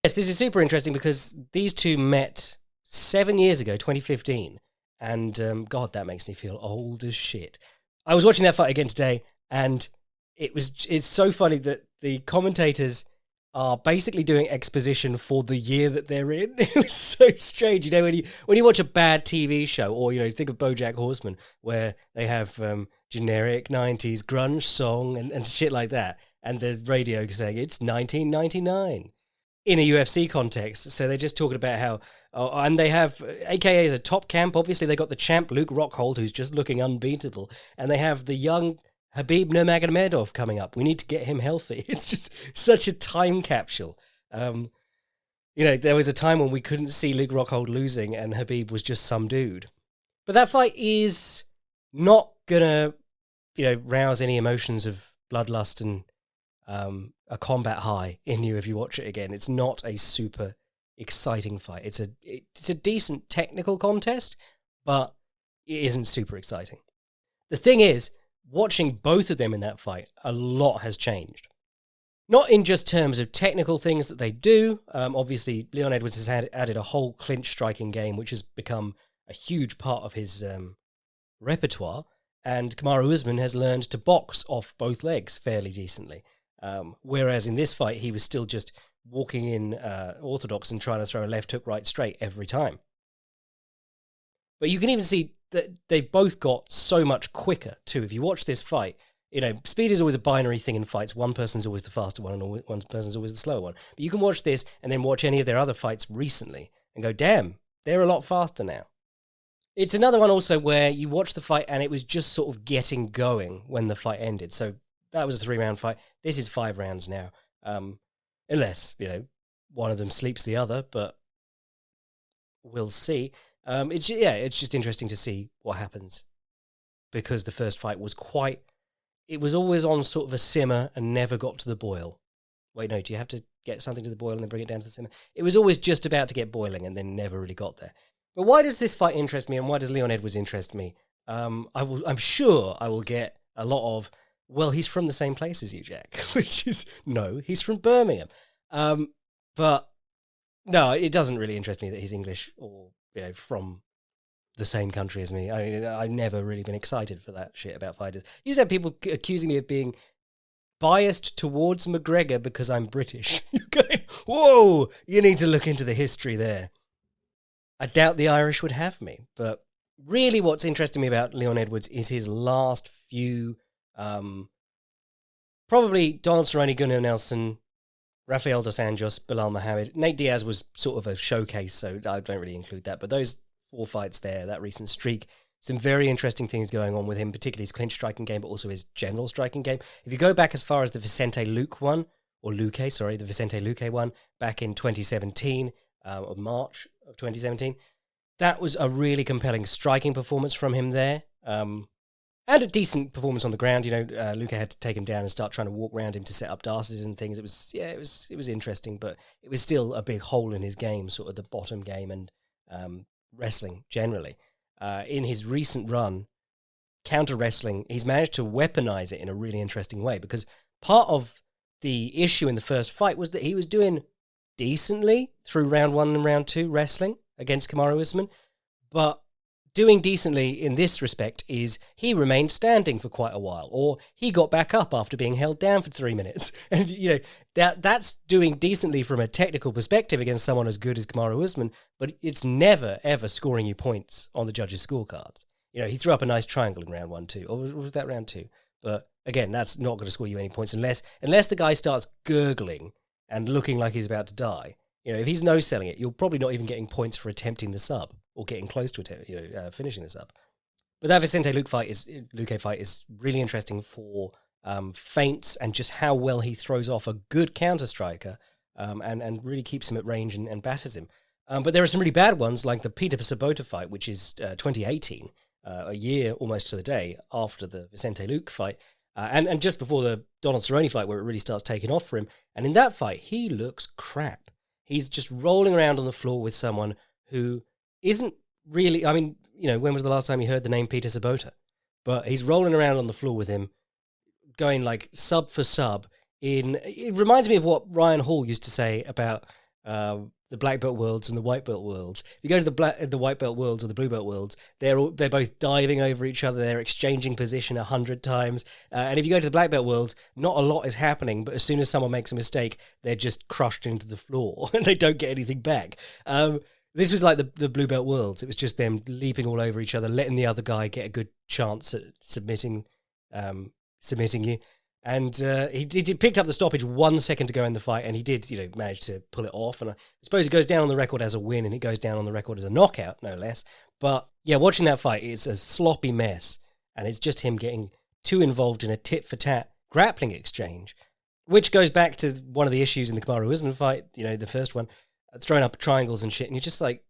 Yes, this is super interesting because these two met 7 years ago, 2015, and God, that makes me feel old as shit. I was watching that fight again today, and it's so funny that the commentators are basically doing exposition for the year that they're in. It was so strange, when you watch a bad TV show, or think of BoJack Horseman, where they have generic '90s grunge song and shit like that, and the radio saying it's 1999 in a UFC context. So they're just talking about how, and they have AKA as a top camp. Obviously, they got the champ Luke Rockhold, who's just looking unbeatable, and they have the young Habib Nurmagomedov coming up. We need to get him healthy. It's just such a time capsule. There was a time when we couldn't see Luke Rockhold losing, and Habib was just some dude. But that fight is not gonna, rouse any emotions of bloodlust and a combat high in you if you watch it again. It's not a super exciting fight. It's a decent technical contest, but it isn't super exciting. The thing is, watching both of them in that fight, a lot has changed. Not in just terms of technical things that they do. Obviously, Leon Edwards has added a whole clinch striking game, which has become a huge part of his repertoire. And Kamaru Usman has learned to box off both legs fairly decently. Whereas in this fight, he was still just walking in orthodox and trying to throw a left hook right straight every time. But you can even see that they've both got so much quicker too. If you watch this fight, speed is always a binary thing in fights. One person's always the faster one and one person's always the slower one. But you can watch this and then watch any of their other fights recently and go, damn, they're a lot faster now. It's another one also where you watch the fight and it was just sort of getting going when the fight ended. So that was a 3-round fight. This is 5 rounds now. Unless, one of them sleeps the other, but we'll see. It's just interesting to see what happens, because the first fight was it was always on sort of a simmer and never got to the boil. Wait, no, do you have to get something to the boil and then bring it down to the simmer? It was always just about to get boiling and then never really got there. But why does this fight interest me, and why does Leon Edwards interest me? I'm sure I will get a lot of, well, he's from the same place as you, Jack, which is, no, he's from Birmingham. But no, it doesn't really interest me that he's English or from the same country as me. I mean, I've never really been excited for that shit about fighters. You used to have people accusing me of being biased towards McGregor because I'm British. You're going, whoa, you need to look into the history there. I doubt the Irish would have me, but really what's interesting me about Leon Edwards is his last few, probably Donald Cerrone, Gunnar Nelson, Rafael dos Anjos, Bilal Mohammed. Nate Diaz was sort of a showcase, so I don't really include that. But those 4 fights there, that recent streak, some very interesting things going on with him, particularly his clinch striking game, but also his general striking game. If you go back as far as the Vicente Luque one, the Vicente Luque one, back in 2017, or March of 2017, that was a really compelling striking performance from him there. And a decent performance on the ground. Luque had to take him down and start trying to walk around him to set up darces and things. It was interesting, but it was still a big hole in his game, sort of the bottom game and wrestling generally. In his recent run, counter wrestling, he's managed to weaponize it in a really interesting way, because part of the issue in the first fight was that he was doing decently through round 1 and round 2 wrestling against Kamaru Usman, but doing decently in this respect is he remained standing for quite a while, or he got back up after being held down for 3 minutes. And, that's doing decently from a technical perspective against someone as good as Kamaru Usman, but it's never, ever scoring you points on the judges' scorecards. He threw up a nice triangle in round 1, 2, or was that round 2? But again, that's not going to score you any points unless the guy starts gurgling and looking like he's about to die. If he's no-selling it, you're probably not even getting points for attempting the sub or getting close to it, finishing the sub. But that Vicente Luque fight is really interesting for feints and just how well he throws off a good counter striker, and really keeps him at range and batters him. But there are some really bad ones, like the Peter Sabota fight, which is 2018, a year almost to the day after the Vicente Luque fight, and just before the Donald Cerrone fight, where it really starts taking off for him. And in that fight, he looks crap. He's just rolling around on the floor with someone who isn't really, when was the last time you heard the name Peter Sabota? But he's rolling around on the floor with him, going like sub for sub. It reminds me of what Ryan Hall used to say about the black belt worlds and the white belt worlds. If you go to the white belt worlds or the blue belt worlds, they're both diving over each other. They're exchanging position 100 times. And if you go to the black belt worlds, not a lot is happening. But as soon as someone makes a mistake, they're just crushed into the floor and they don't get anything back. This was like the blue belt worlds. It was just them leaping all over each other, letting the other guy get a good chance at submitting you. And he picked up the stoppage 1 second to go in the fight, and he did, manage to pull it off. And I suppose it goes down on the record as a win, and it goes down on the record as a knockout, no less. But yeah, watching that fight, it's a sloppy mess, and it's just him getting too involved in a tit-for-tat grappling exchange, which goes back to one of the issues in the Kamaru Usman fight, the first one, throwing up triangles and shit, and you're just like,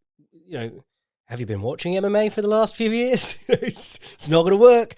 have you been watching MMA for the last few years? It's not going to work.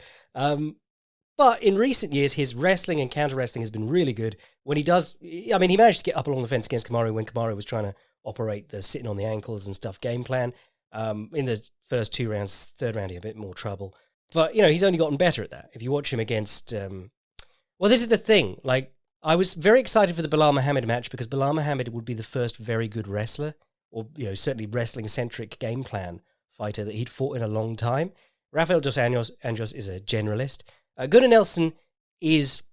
But in recent years, his wrestling and counter-wrestling has been really good. When he does, he managed to get up along the fence against Kamaru when Kamaru was trying to operate the sitting on the ankles and stuff game plan. In the first 2 rounds, third round, he had a bit more trouble. But, he's only gotten better at that. If you watch him against... this is the thing. Like, I was very excited for the Bilal Muhammad match because Bilal Muhammad would be the first very good wrestler, or, certainly wrestling-centric game plan fighter that he'd fought in a long time. Rafael dos Anjos is a generalist. Gunnar Nelson is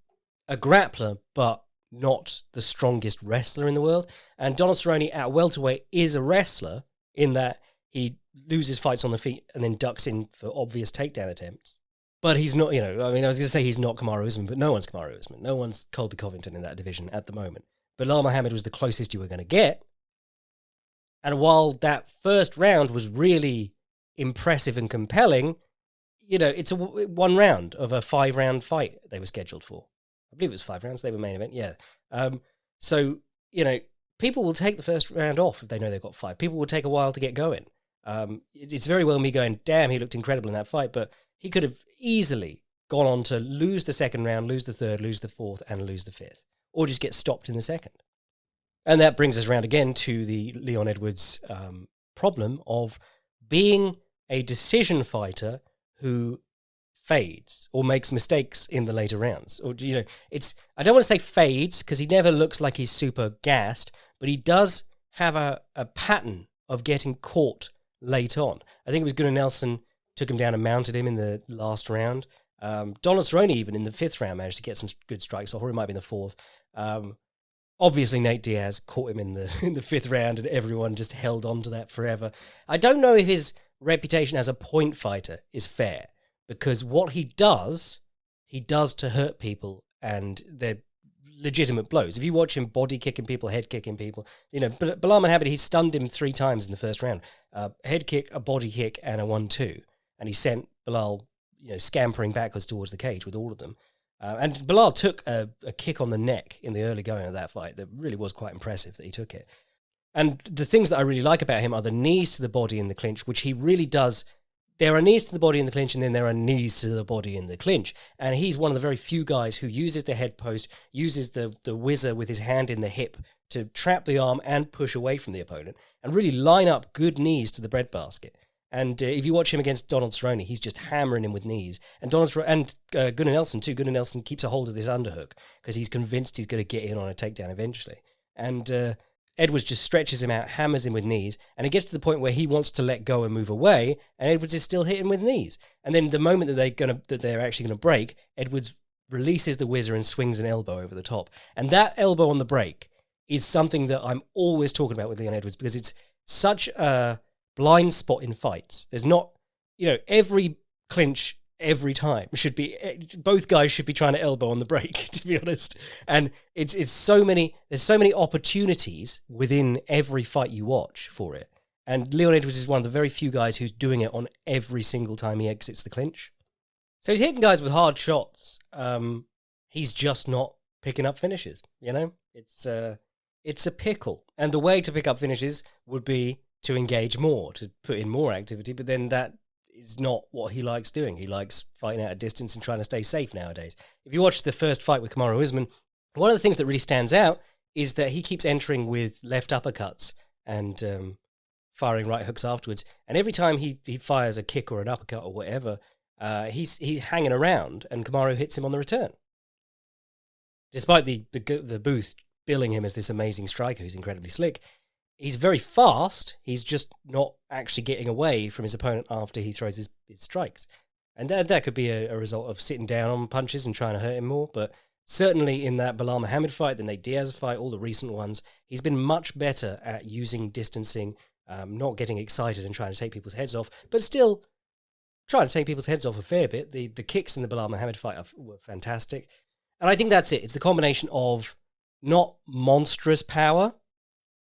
a grappler, but not the strongest wrestler in the world. And Donald Cerrone at welterweight is a wrestler in that he loses fights on the feet and then ducks in for obvious takedown attempts. But he's not, I was going to say he's not Kamaru Usman, but no one's Kamaru Usman. No one's Colby Covington in that division at the moment. Bilal Muhammad was the closest you were going to get. And while that first round was really impressive and compelling, it's a 1 round of a 5-round fight they were scheduled for. I believe it was 5 rounds. They were main event, yeah. So, people will take the first round off if they know they've got 5. People will take a while to get going. It's very well me going, damn, he looked incredible in that fight, but he could have easily gone on to lose the second round, lose the third, lose the fourth, and lose the fifth, or just get stopped in the second. And that brings us around again to the Leon Edwards problem of being a decision fighter who fades or makes mistakes in the later rounds. Or, I don't want to say fades because he never looks like he's super gassed, but he does have a pattern of getting caught late on. I think it was Gunnar Nelson took him down and mounted him in the last round. Donald Cerrone even in the 5th round managed to get some good strikes off, or it might be in the 4th. Obviously, Nate Diaz caught him in the 5th round, and everyone just held on to that forever. I don't know if his reputation as a point fighter is fair, because what he does to hurt people, and they're legitimate blows. If you watch him body kicking people, head kicking people, Bilal Muhammad, he stunned him 3 times in the first round. Head kick, a body kick, and a 1-2. And he sent Bilal, scampering backwards towards the cage with all of them. And Bilal took a kick on the neck in the early going of that fight that really was quite impressive that he took it. And the things that I really like about him are the knees to the body in the clinch, which he really does. There are knees to the body in the clinch, and then there are knees to the body in the clinch. And he's one of the very few guys who uses the head post, uses the whizzer with his hand in the hip to trap the arm and push away from the opponent, and really line up good knees to the breadbasket. And if you watch him against Donald Cerrone, he's just hammering him with knees. And Gunnar Nelson too. Gunnar Nelson keeps a hold of this underhook because he's convinced he's going to get in on a takedown eventually. And Edwards just stretches him out, hammers him with knees, and it gets to the point where he wants to let go and move away, and Edwards is still hitting with knees. And then the moment that they're actually going to break, Edwards releases the whizzer and swings an elbow over the top. And that elbow on the break is something that I'm always talking about with Leon Edwards, because it's such a blind spot in fights. There's not, every clinch every time should be, both guys should be trying to elbow on the break, to be honest. And there's so many opportunities within every fight you watch for it. And Leon Edwards is one of the very few guys who's doing it on every single time he exits the clinch. So he's hitting guys with hard shots. He's just not picking up finishes, It's a pickle. And the way to pick up finishes would be to engage more, to put in more activity, but then that is not what he likes doing. He likes fighting out a distance and trying to stay safe nowadays. If you watch the first fight with Kamaru Usman, one of the things that really stands out is that he keeps entering with left uppercuts and firing right hooks afterwards. And every time he fires a kick or an uppercut or whatever, he's hanging around, and Kamaru hits him on the return. Despite the booth billing him as this amazing striker who's incredibly slick, he's very fast. He's just not actually getting away from his opponent after he throws his strikes. And that could be a result of sitting down on punches and trying to hurt him more. But certainly in that Bilal Muhammad fight, the Nate Diaz fight, all the recent ones, he's been much better at using distancing, not getting excited and trying to take people's heads off, but still trying to take people's heads off a fair bit. The kicks in the Bilal Muhammad fight were fantastic. And I think that's it. It's the combination of not monstrous power,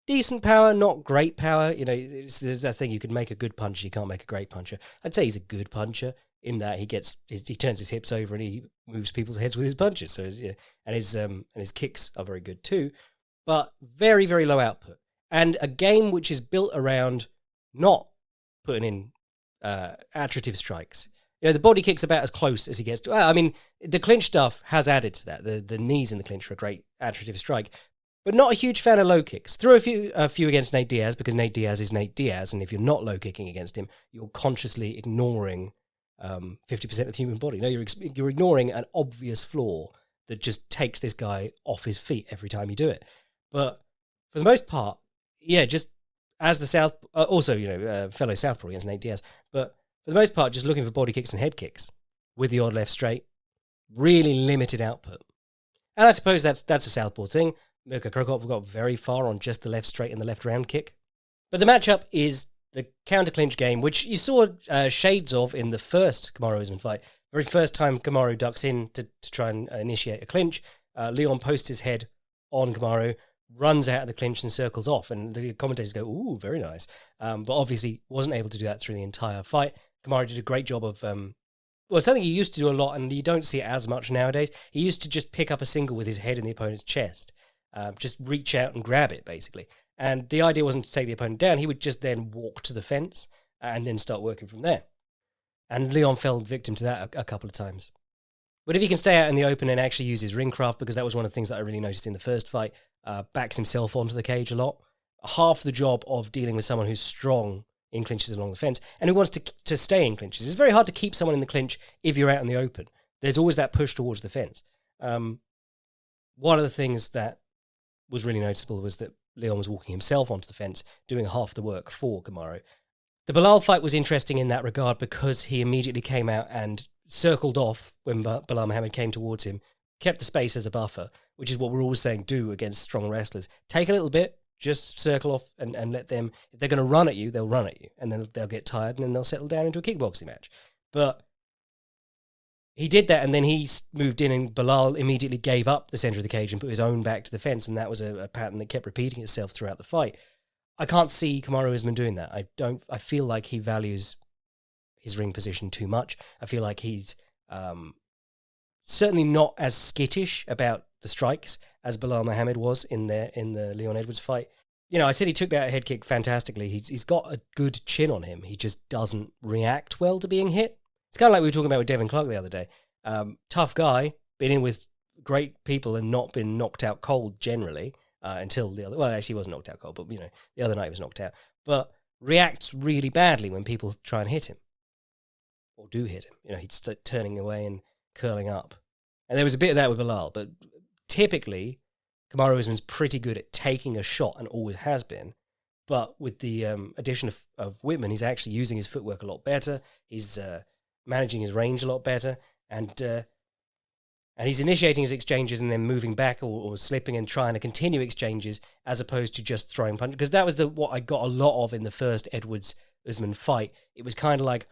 decent power, not great power. You know, there's that thing, you can make a good puncher, you can't make a great puncher. I'd say he's a good puncher in that he turns his hips over and he moves people's heads with his punches. So and his kicks are very good too, but very, very low output. And a game which is built around not putting in attritive strikes. You know, the body kick's about as close as he gets to. I mean, the clinch stuff has added to that. The knees in the clinch are a great attritive strike, but not a huge fan of low kicks. Threw a few against Nate Diaz because Nate Diaz is Nate Diaz, and if you're not low kicking against him, you're consciously ignoring 50% of the human body. No, you're ignoring an obvious flaw that just takes this guy off his feet every time you do it. But for the most part, yeah, just as the fellow Southpaw against Nate Diaz, but for the most part, just looking for body kicks and head kicks with the odd left straight, really limited output. And I suppose that's a Southpaw thing. Mirko Krokop got very far on just the left straight and the left round kick. But the matchup is the counter clinch game, which you saw shades of in the first Kamaru Usman fight. Very first time Kamaru ducks in to try and initiate a clinch, Leon posts his head on Kamaru, runs out of the clinch and circles off, and the commentators go, "Ooh, very nice." But obviously wasn't able to do that through the entire fight. Kamaru did a great job of, something he used to do a lot, and you don't see it as much nowadays. He used to just pick up a single with his head in the opponent's chest, just reach out and grab it, basically. And the idea wasn't to take the opponent down. He would just then walk to the fence and then start working from there. And Leon fell victim to that a couple of times. But if he can stay out in the open and actually use his ring craft, because that was one of the things that I really noticed in the first fight, backs himself onto the cage a lot. Half the job of dealing with someone who's strong in clinches along the fence and who wants to stay in clinches. It's very hard to keep someone in the clinch if you're out in the open. There's always that push towards the fence. One of the things that was really noticeable was that Leon was walking himself onto the fence, doing half the work for Kamaru. The Bilal fight was interesting in that regard because he immediately came out and circled off when Bilal Muhammad came towards him, kept the space as a buffer, which is what we're always saying do against strong wrestlers. Take a little bit, just circle off and let them, if they're going to run at you, they'll run at you, and then they'll get tired and then they'll settle down into a kickboxing match. But he did that, and then he moved in, and Bilal immediately gave up the centre of the cage and put his own back to the fence, and that was a pattern that kept repeating itself throughout the fight. I can't see Kamaru Usman doing that. I feel like he values his ring position too much. I feel like he's certainly not as skittish about the strikes as Bilal Muhammad was in the Leon Edwards fight. You know, I said he took that head kick fantastically. He's got a good chin on him. He just doesn't react well to being hit. It's kind of like we were talking about with Devin Clark the other day. Tough guy, been in with great people and not been knocked out cold generally until the other... Well, actually he wasn't knocked out cold, but, you know, the other night he was knocked out. But reacts really badly when people try and hit him. Or do hit him. You know, he'd start turning away and curling up. And there was a bit of that with Bilal, but typically Kamaru Usman's pretty good at taking a shot and always has been. But with the addition of Whitman, he's actually using his footwork a lot better. He's managing his range a lot better, and he's initiating his exchanges and then moving back or slipping and trying to continue exchanges as opposed to just throwing punches. Because that was what I got a lot of in the first Edwards-Usman fight. It was kind of like